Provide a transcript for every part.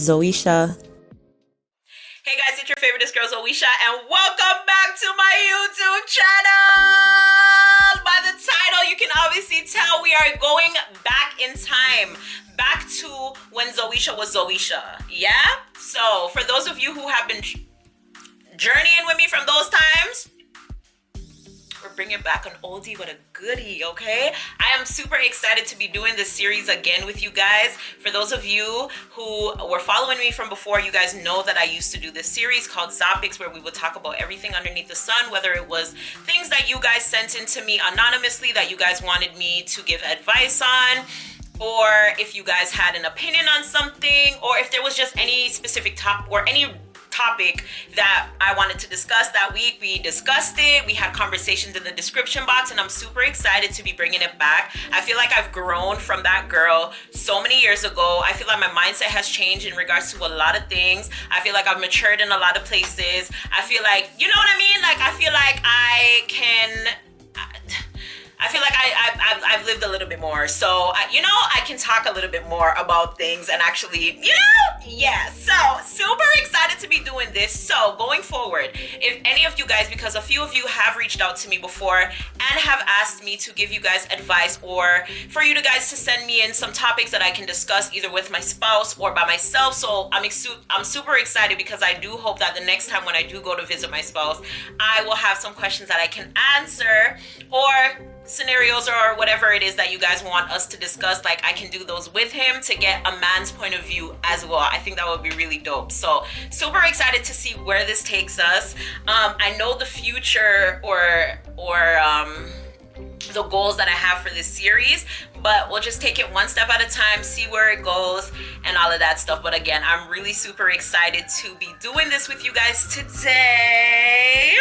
Zoisha. Hey guys, it's your favoriteest girl, Zoisha, and welcome back to my YouTube channel! By the title, you can obviously tell we are going back in time. Back to when Zoisha was Zoisha, yeah? So, for those of you who have been journeying with me from those times, we're bringing back an oldie but a goodie, okay? I am super excited to be doing this series again with you guys. For those of you who were following me from before, you guys know that I used to do this series called ZOPICS, where we would talk about everything underneath the sun, whether it was things that you guys sent in to me anonymously that you guys wanted me to give advice on, or if you guys had an opinion on something, or if there was just any specific topic that I wanted to discuss that week. We discussed it. We had conversations in the description box, and I'm super excited to be bringing it back. I feel like I've grown from that girl so many years ago. I feel like my mindset has changed in regards to a lot of things. I feel like I've matured in a lot of places. I feel like, you know what I mean? Like, I feel like I've lived a little bit more, so I can talk a little bit more about things and actually, yeah. So super excited to be doing this. So going forward, if any of you guys, because a few of you have reached out to me before and have asked me to give you guys advice, or for you guys to send me in some topics that I can discuss either with my spouse or by myself. So I'm super excited, because I do hope that the next time when I do go to visit my spouse, I will have some questions that I can answer, or scenarios or whatever it is that you guys want us to discuss. Like, I can do those with him to get a man's point of view as well. I think that would be really dope. So super excited to see where this takes us. I know the future or the goals that I have for this series, but we'll just take it one step at a time, see where it goes and all of that stuff. But again, I'm really super excited to be doing this with you guys today.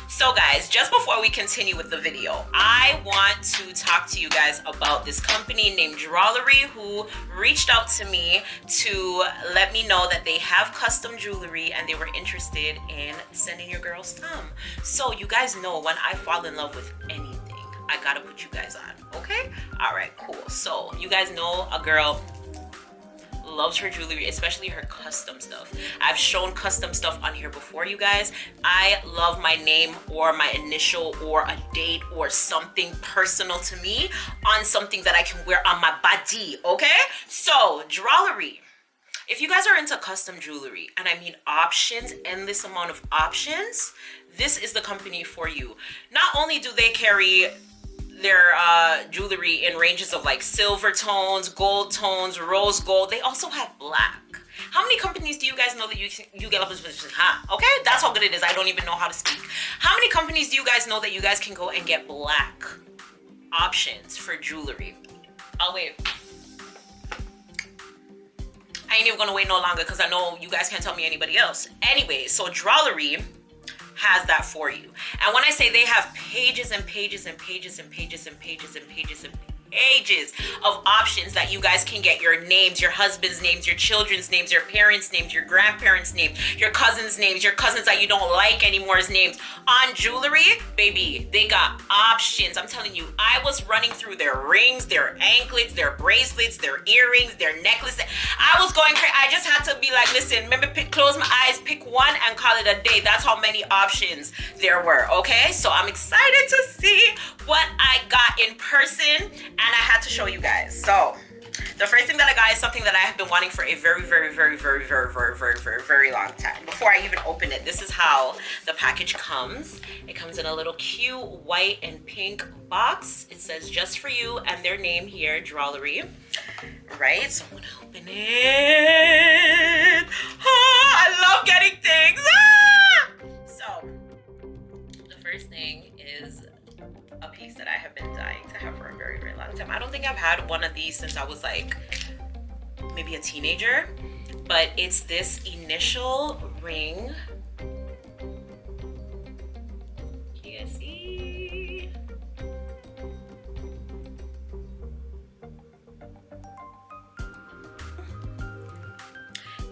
So guys, just before we continue with the video, I want to talk to you guys about this company named Drawlery, who reached out to me to let me know that they have custom jewelry and they were interested in sending your girl some. So you guys know, when I fall in love with anything, I gotta put you guys on, okay? All right, cool. So you guys know a girl loves her jewelry, especially her custom stuff. I've shown custom stuff on here before, you guys. I love my name or my initial or a date or something personal to me on something that I can wear on my body, okay? So Drawlery, if you guys are into custom jewelry, and I mean options, endless amount of options, this is the company for you. Not only do they carry their jewelry in ranges of like silver tones, gold tones, rose gold, they also have black. How many companies do you guys know that you get up in position? Okay, that's how good it is. I don't even know how to speak. How many companies do you guys know that you guys can go and get black options for jewelry? I'll wait. I ain't even gonna wait no longer, because I know you guys can't tell me anybody else. Anyway, so Drawlery has that for you. And when I say they have pages and pages and pages and pages and pages and pages and pages of options that you guys can get your names, your husband's names, your children's names, your parents' names, your grandparents' names, your cousins' names, your cousins that you don't like anyore's names on jewelry, baby, they got options. I'm telling you, I was running through their rings, their anklets, their bracelets, their earrings, their necklaces. I was going crazy. I just had to be like, listen, remember, close my eyes, pick one and call it a day. That's how many options there were, okay? So I'm excited to see what I got in person, and I had to show you guys. So the first thing that I got is something that I have been wanting for a very long time. Before I even open it, this is how the package comes. It comes in a little cute white and pink box. It says just for you and their name here, Drawlery. Right, so I'm gonna open it. Oh, I love getting things. Ah! So the first thing is a piece that I have been dying to have for a very long time. I don't think I've had one of these since I was like maybe a teenager, but it's this initial ring. Can you guys see?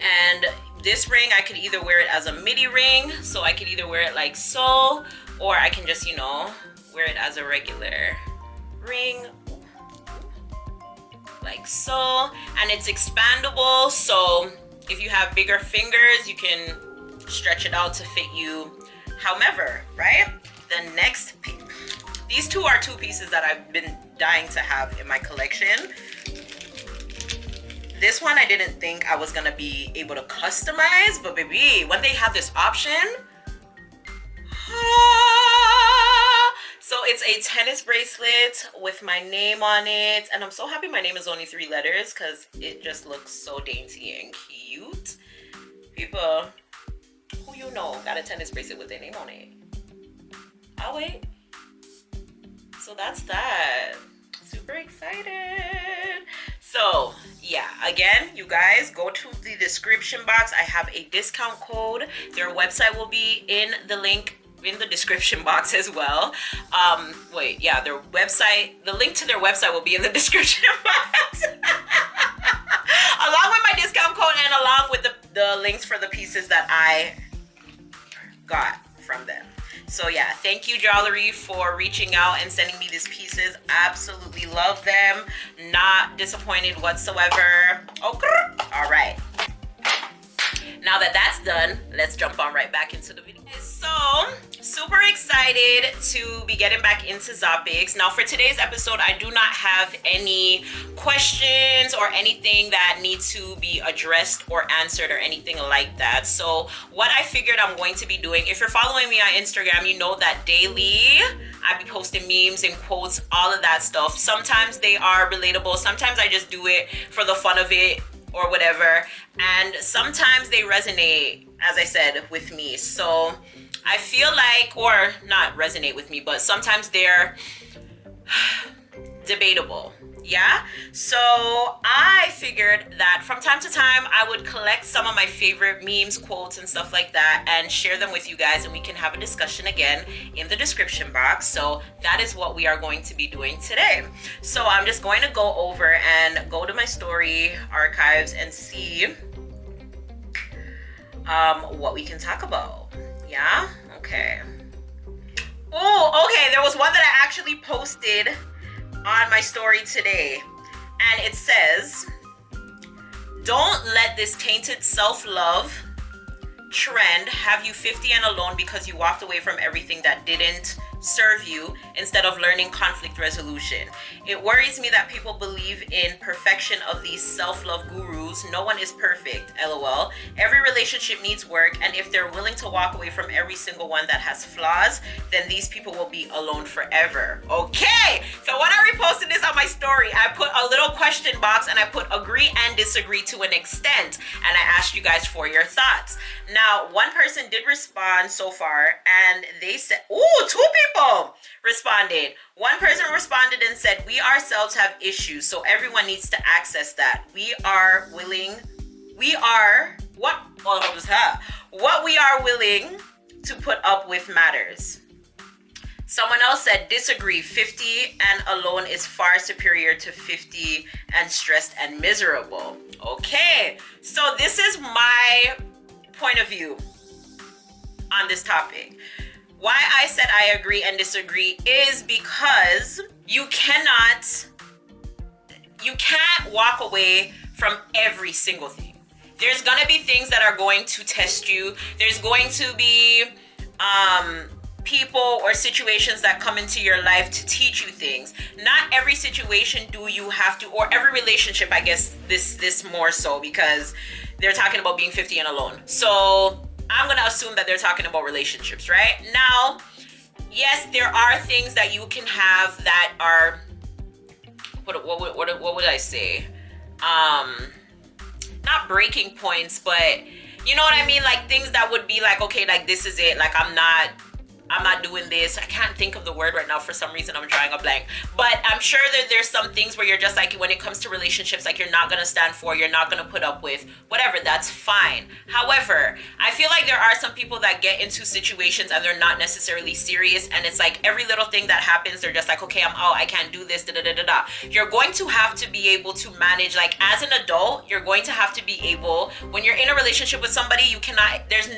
And this ring, I could either wear it as a midi ring, so I could either wear it like so, or I can just, wear it as a regular ring like so. And it's expandable, so If you have bigger fingers, you can stretch it out to fit you however, right? The next piece. These two are two pieces that I've been dying to have in my collection. This one I didn't think I was gonna be able to customize, but baby, when they have this option, so it's a tennis bracelet with my name on it, and I'm so happy my name is only 3 letters because it just looks so dainty and cute. People who you know got a tennis bracelet with their name on it. I'll wait. So that's that. Super excited. So yeah, again, you guys go to the description box. I have a discount code. Their website will be in the link in the description box as well. Their website, the link to their website will be in the description box. Along with my discount code and along with the links for the pieces that I got from them. So yeah, thank you Drawlery for reaching out and sending me these pieces. Absolutely love them. Not disappointed whatsoever. Okay, all right. Now that that's done, let's jump on right back into the video. So, super excited to be getting back into Zopix. Now for today's episode, I do not have any questions or anything that needs to be addressed or answered or anything like that. So what I figured I'm going to be doing, if you're following me on Instagram, you know that daily I be posting memes and quotes, all of that stuff. Sometimes they are relatable. Sometimes I just do it for the fun of it or whatever. And sometimes they resonate, as I said, with me. So I feel like, or not resonate with me, but sometimes they're debatable. Yeah, so I figured that from time to time I would collect some of my favorite memes, quotes, and stuff like that and share them with you guys, and we can have a discussion again in the description box. So that is what we are going to be doing today. So I'm just going to go over and go to my story archives and see what we can talk about. Yeah, okay. Oh, okay, there was one that I actually posted on my story today, and it says, don't let this tainted self-love trend have you 50 and alone because you walked away from everything that didn't serve you instead of learning conflict resolution. It worries me that people believe in perfection of these self-love gurus. No one is perfect, LOL. Every relationship needs work, and if they're willing to walk away from every single one that has flaws, then these people will be alone forever. Okay, so when I reposted this on my story, I put a little question box and I put agree and disagree to an extent, and I asked you guys for your thoughts. Now, one person did respond so far, and they said, ooh, 2 people responded. One person responded and said, we ourselves have issues, so everyone needs to access that. What we are willing to put up with matters. Someone else said, disagree, 50 and alone is far superior to 50 and stressed and miserable. Okay, so this is my point of view on this topic. Why I said I agree and disagree is because you can't walk away from every single thing. There's gonna be things that are going to test you. There's going to be people or situations that come into your life to teach you things. Not every situation do you have to, or every relationship, I guess this more so, because they're talking about being 50 and alone. So I'm gonna assume that they're talking about relationships, right? Now, yes, there are things that you can have that are, what would I say? Not breaking points, but you know what I mean? Like things that would be like, okay, like this is it. Like I'm not doing this. I can't think of the word right now. For some reason, I'm drawing a blank. But I'm sure that there's some things where you're just like, when it comes to relationships, like you're not going to stand for, you're not going to put up with, whatever, that's fine. However, I feel like there are some people that get into situations and they're not necessarily serious. And it's like every little thing that happens, they're just like, okay, I'm out. I can't do this, da-da-da-da-da. You're going to have to be able to manage, like as an adult, you're going to have to be able, when you're in a relationship with somebody, you cannot, there's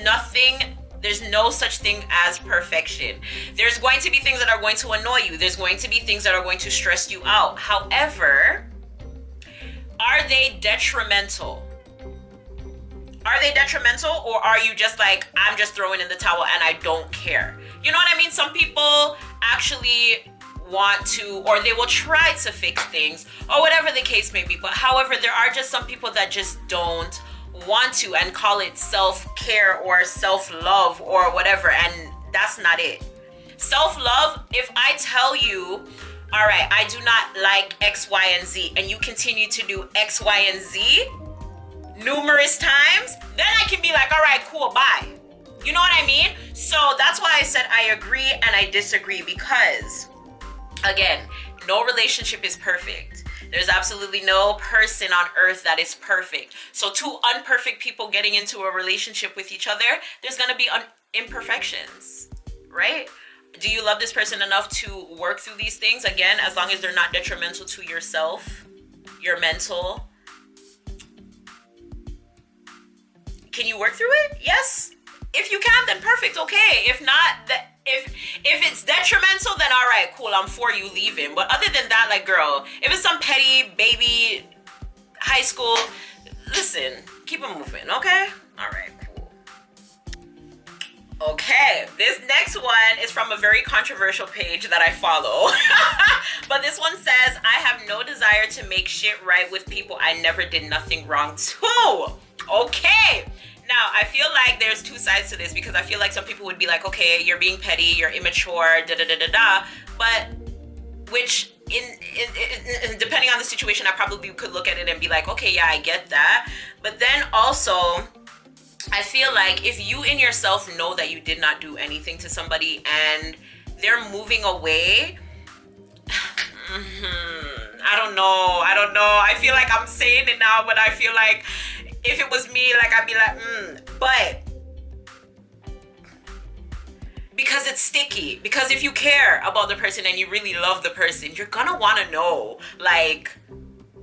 no such thing as perfection. There's going to be things that are going to annoy you. There's going to be things that are going to stress you out. However, are they detrimental? Are they detrimental, or are you just like, I'm just throwing in the towel and I don't care? You know what I mean? Some people actually want to, or they will try to fix things, or whatever the case may be. But however, there are just some people that just don't want to and call it self-care or self-love or whatever, and that's not it. Self-love, if I tell you, all right, I do not like X, Y, and Z, and you continue to do X, Y, and Z numerous times, then I can be like, all right, cool, bye. You know what I mean? So that's why I said I agree and I disagree, because again, no relationship is perfect. There's absolutely no person on earth that is perfect. So two unperfect people getting into a relationship with each other, there's gonna be imperfections, right? Do you love this person enough to work through these things? Again, as long as they're not detrimental to yourself, your mental. Can you work through it? Yes. If you can, then perfect. Okay. If not, if it's detrimental, then all right, cool. I'm for you leaving. But other than that, like, girl, if it's some petty baby high school, listen, keep it moving. Okay. All right. Okay, this next one is from a very controversial page that I follow. But this one says, I have no desire to make shit right with people I never did nothing wrong to. Okay, now I feel like there's two sides to this, because I feel like some people would be like, okay, you're being petty, you're immature, da-da-da-da-da. But which, in depending on the situation, I probably could look at it and be like, okay, yeah, I get that. But then also, I feel like if you in yourself know that you did not do anything to somebody and they're moving away, I don't know. I feel like I'm saying it now, but I feel like if it was me, like, I'd be like, but because it's sticky. Because if you care about the person and you really love the person, you're gonna want to know, like,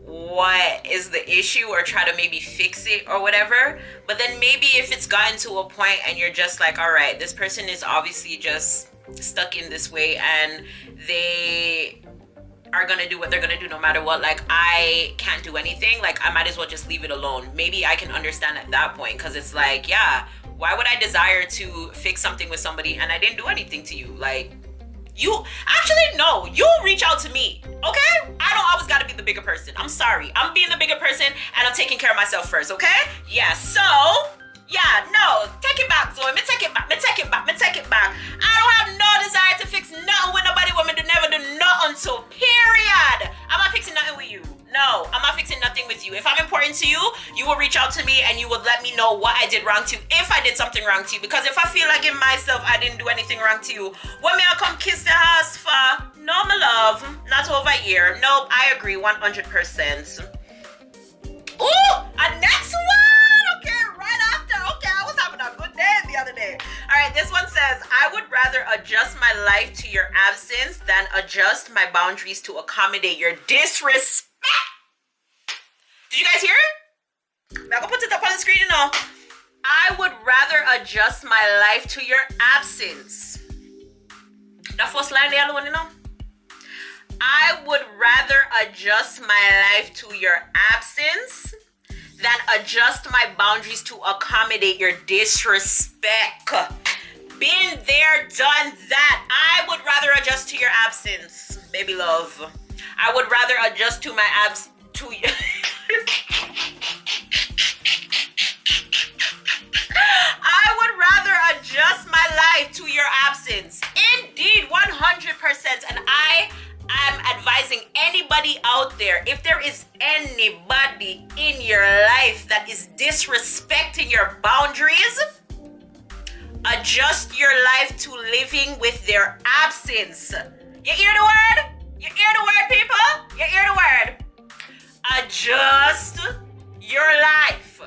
what is the issue, or try to maybe fix it or whatever. But then maybe if it's gotten to a point and you're just like, all right, this person is obviously just stuck in this way and they are gonna do what they're gonna do no matter what, like, I can't do anything, like, I might as well just leave it alone. Maybe I can understand at that point, because it's like, yeah, why would I desire to fix something with somebody and I didn't do anything to you? Like, you actually, no, you reach out to me, okay? I don't always gotta be the bigger person. I'm sorry, I'm being the bigger person and I'm taking care of myself first, okay? Yeah, so yeah, no, take it back, Zoe. Me take it back. I don't have no desire to fix nothing with nobody. Women do never do nothing to, period. I'm not fixing nothing with you. No, I'm not fixing nothing with you. If I'm important to you, you will reach out to me and you will let me know what I did wrong to you, if I did something wrong to you. Because if I feel like in myself I didn't do anything wrong to you, what may I come kiss the ass for? No, my love, not over here. Nope, I agree 100%. Ooh, a next one. Okay, right after. Okay, I was having a good day the other day. All right, this one says, I would rather adjust my life to your absence than adjust my boundaries to accommodate your disrespect. Did you guys hear it? I'm gonna put it up on the screen, you know. I would rather adjust my life to your absence. That first line there, you know. I would rather adjust my life to your absence than adjust my boundaries to accommodate your disrespect. Been there, done that. I would rather adjust to your absence, baby love. I would rather adjust to my to you. I would rather adjust my life to your absence. Indeed, 100%. And I'm advising anybody out there, if there is anybody in your life that is disrespecting your boundaries, adjust your life to living with their absence. You hear the word? You hear the word, people? You hear the word? Adjust your life.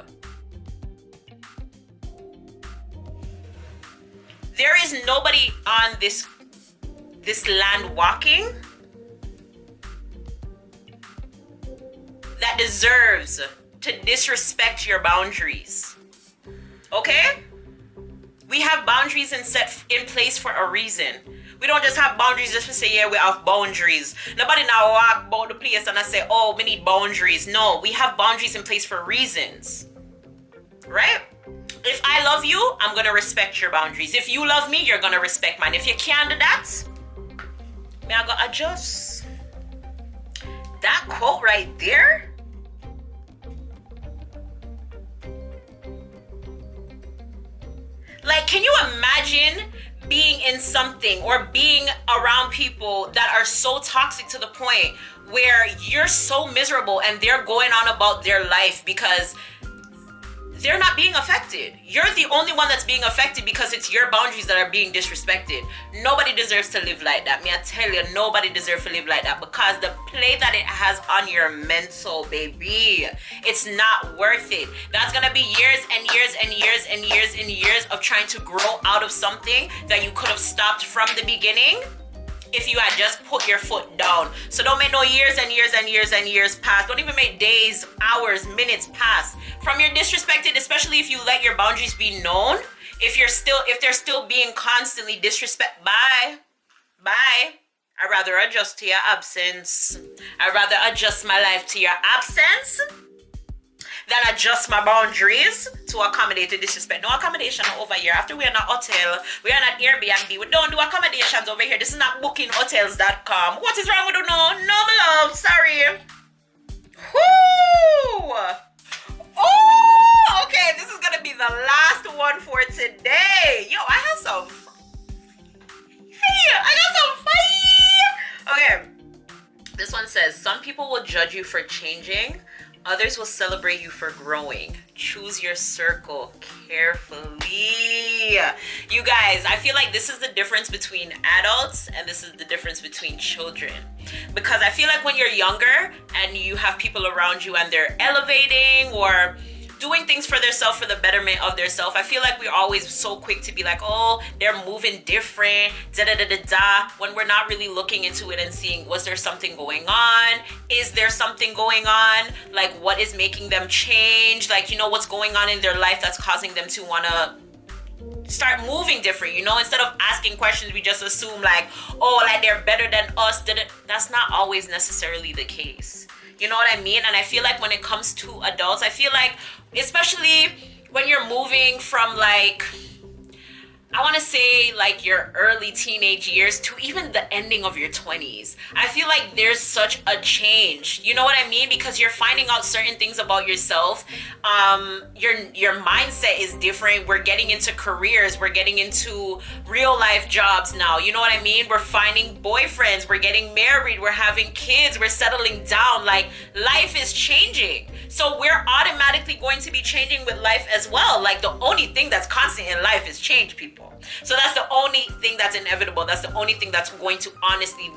There is nobody on this land walking that deserves to disrespect your boundaries. Okay? We have boundaries set in place for a reason. We don't just have boundaries just to say, yeah, we have boundaries. Nobody now walk about the place and I say, oh, we need boundaries. No, we have boundaries in place for reasons. right? If I love you, I'm gonna respect your boundaries. If you love me, you're gonna respect mine. If you can't do that, me I gotta adjust. That quote right there, like, can you imagine being in something or being around people that are so toxic to the point where you're so miserable and they're going on about their life because they're not being affected. You're the only one that's being affected because it's your boundaries that are being disrespected. Nobody deserves to live like that. Me, I tell you, nobody deserves to live like that because the play that it has on your mental, baby, it's not worth it. That's gonna be years and years and years and years and years of trying to grow out of something that you could have stopped from the beginning if you had just put your foot down. So don't make no years and years and years and years pass. Don't even make days, hours, minutes pass from your disrespected, especially if you let your boundaries be known. If they're still being constantly disrespect, bye. I'd rather adjust to your absence. I'd rather adjust my life to your absence than adjust my boundaries to accommodate the disrespect. No accommodation over here. After we are not hotel, we are not Airbnb. We don't do accommodations over here. This is not bookinghotels.com. What is wrong with you? No, my love. Sorry. Whoo! Oh, okay. This is gonna be the last one for today. Yo, I have some fire. I got some fire. Okay. This one says, some people will judge you for changing. Others will celebrate you for growing. Choose your circle carefully. You guys, I feel like this is the difference between adults and this is the difference between children. Because I feel like when you're younger and you have people around you and they're elevating or doing things for themselves, for the betterment of their self, I feel like we're always so quick to be like, oh, they're moving different, da-da-da-da-da, when we're not really looking into it and seeing, was there something going on? Is there something going on? Like, what is making them change? Like, you know, what's going on in their life that's causing them to want to start moving different, you know? Instead of asking questions, we just assume like, oh, like they're better than us. That's not always necessarily the case. You know what I mean? And I feel like when it comes to adults, I feel like, especially when you're moving from like, I want to say like your early teenage years to even the ending of your 20s, I feel like there's such a change. You know what I mean? Because you're finding out certain things about yourself. Your mindset is different. We're getting into careers. We're getting into real life jobs now. You know what I mean? We're finding boyfriends. We're getting married. We're having kids. We're settling down. Like, life is changing. So we're automatically going to be changing with life as well. Like, the only thing that's constant in life is change, people. So that's the only thing that's inevitable. That's the only thing that's going to honestly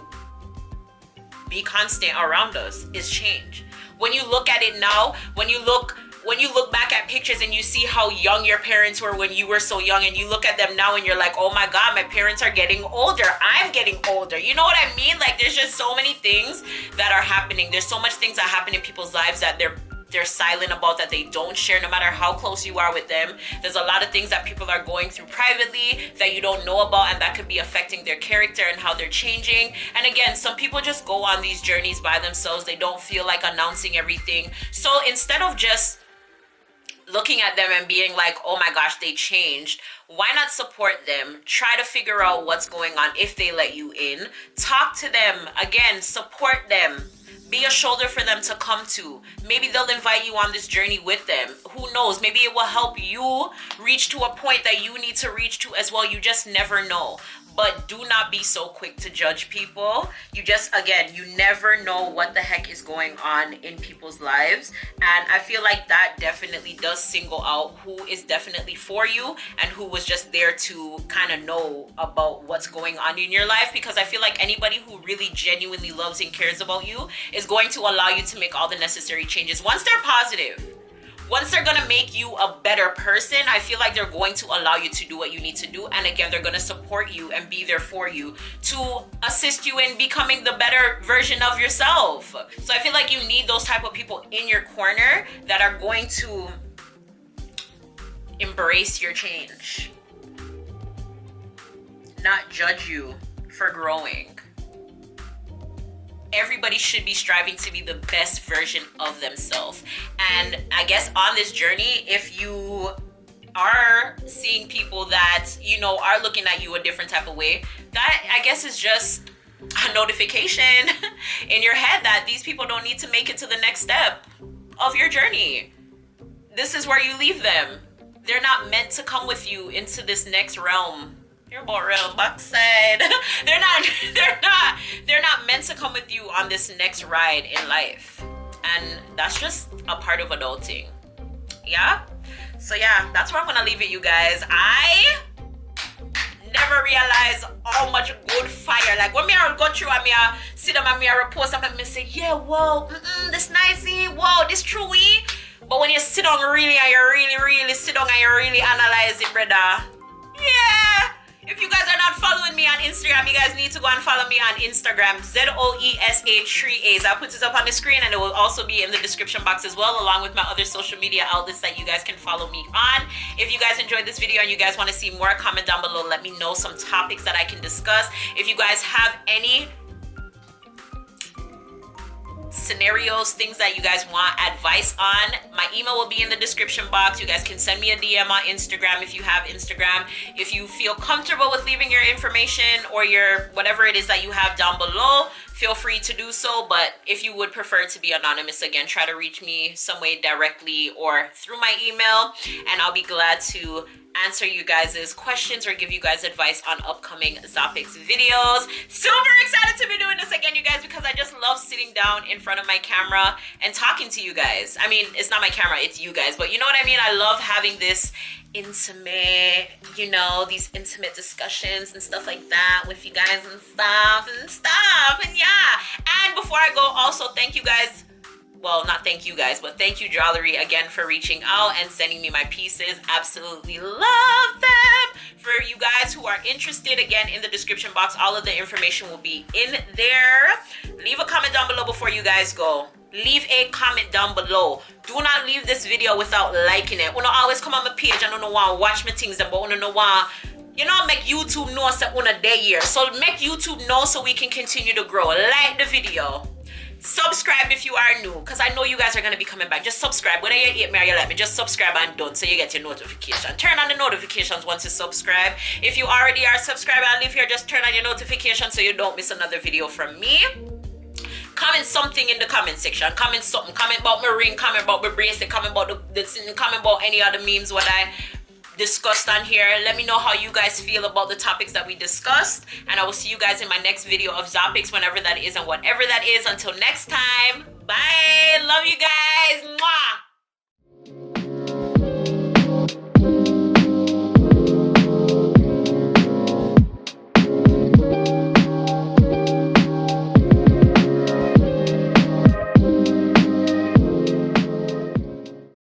be constant around us is change. When you look at it now, when you look back at pictures and you see how young your parents were when you were so young, and you look at them now and you're like, oh my God, my parents are getting older. I'm getting older. You know what I mean? Like, there's just so many things that are happening. There's so much things that happen in people's lives that they're silent about, that they don't share no matter how close you are with them. There's a lot of things that people are going through privately that you don't know about, and that could be affecting their character and how they're changing. And again, some people just go on these journeys by themselves. They don't feel like announcing everything. So instead of just looking at them and being like, oh my gosh, they changed, why not support them? Try to figure out what's going on if they let you in. Talk to them. Again, support them. Be a shoulder for them to come to. Maybe they'll invite you on this journey with them. Who knows? Maybe it will help you reach to a point that you need to reach to as well. You just never know. But do not be so quick to judge people. You never know what the heck is going on in people's lives. And I feel like that definitely does single out who is definitely for you and who was just there to kind of know about what's going on in your life. Because I feel like anybody who really genuinely loves and cares about you is going to allow you to make all the necessary changes. Once they're positive, once they're gonna make you a better person, I feel like they're going to allow you to do what you need to do. And again, they're gonna support you and be there for you to assist you in becoming the better version of yourself. So I feel like you need those type of people in your corner that are going to embrace your change, not judge you for growing. everybody should be striving to be the best version of themselves. And I guess on this journey, if you are seeing people that, you know, are looking at you a different type of way, that I guess is just a notification in your head that these people don't need to make it to the next step of your journey. This is where you leave them. They're not meant to come with you into this next realm. You're about real backside. They're not meant to come with you on this next ride in life. And that's just a part of adulting. Yeah? So yeah, that's where I'm gonna leave it, you guys. I never realized how much good fire. Like when me I go through and me I sit down and me I post and me say, yeah, whoa, this nicey, whoa, this truey. But when you sit down really and you really sit down and you really analyze it, brother. Yeah. If you guys are not following me on Instagram, you guys need to go and follow me on Instagram, ZOESA3As. I'll put it up on the screen and it will also be in the description box as well, along with my other social media outlets that you guys can follow me on. If you guys enjoyed this video and you guys want to see more, comment down below. Let me know some topics that I can discuss. If you guys have any scenarios, things that you guys want advice on, my email will be in the description box. You guys can send me a DM on Instagram if you have Instagram. If you feel comfortable with leaving your information or your whatever it is that you have down below, feel free to do so. But if you would prefer to be anonymous, again, try to reach me some way directly or through my email, and I'll be glad to answer you guys' questions or give you guys advice on upcoming Zopix videos. Super excited to be doing this again, you guys, because I just love sitting down in front of my camera and talking to you guys. I mean, it's not my camera, it's you guys, but you know what I mean? I love having this intimate, you know, these intimate discussions and stuff like that with you guys and stuff. And yeah. And before I go, also thank you guys. Well, not thank you guys, but thank you, Drawlery, again for reaching out and sending me my pieces. Absolutely love them. For you guys who are interested, again, in the description box, all of the information will be in there. Leave a comment down below before you guys go. Leave a comment down below. Do not leave this video without liking it. Una always come on my page and una want to watch my things, but una no want, you know, make YouTube know that una day here. So make YouTube know so we can continue to grow. Like the video. Subscribe if you are new, because I know you guys are going to be coming back. Just subscribe. Whether you hate me or you like me, just subscribe and done so you get your notification. Turn on the notifications once you subscribe. If you already are subscribed and live here, just turn on your notifications so you don't miss another video from me. Comment something in the comment section. Comment something. Comment about my ring. Comment about my bracelet. Comment about comment about any other memes what I discussed on here. Let me know how you guys feel about the topics that we discussed, and I will see you guys in my next video of Zopix, whenever that is and whatever that is. Until next time, bye. Love you guys. Mwah.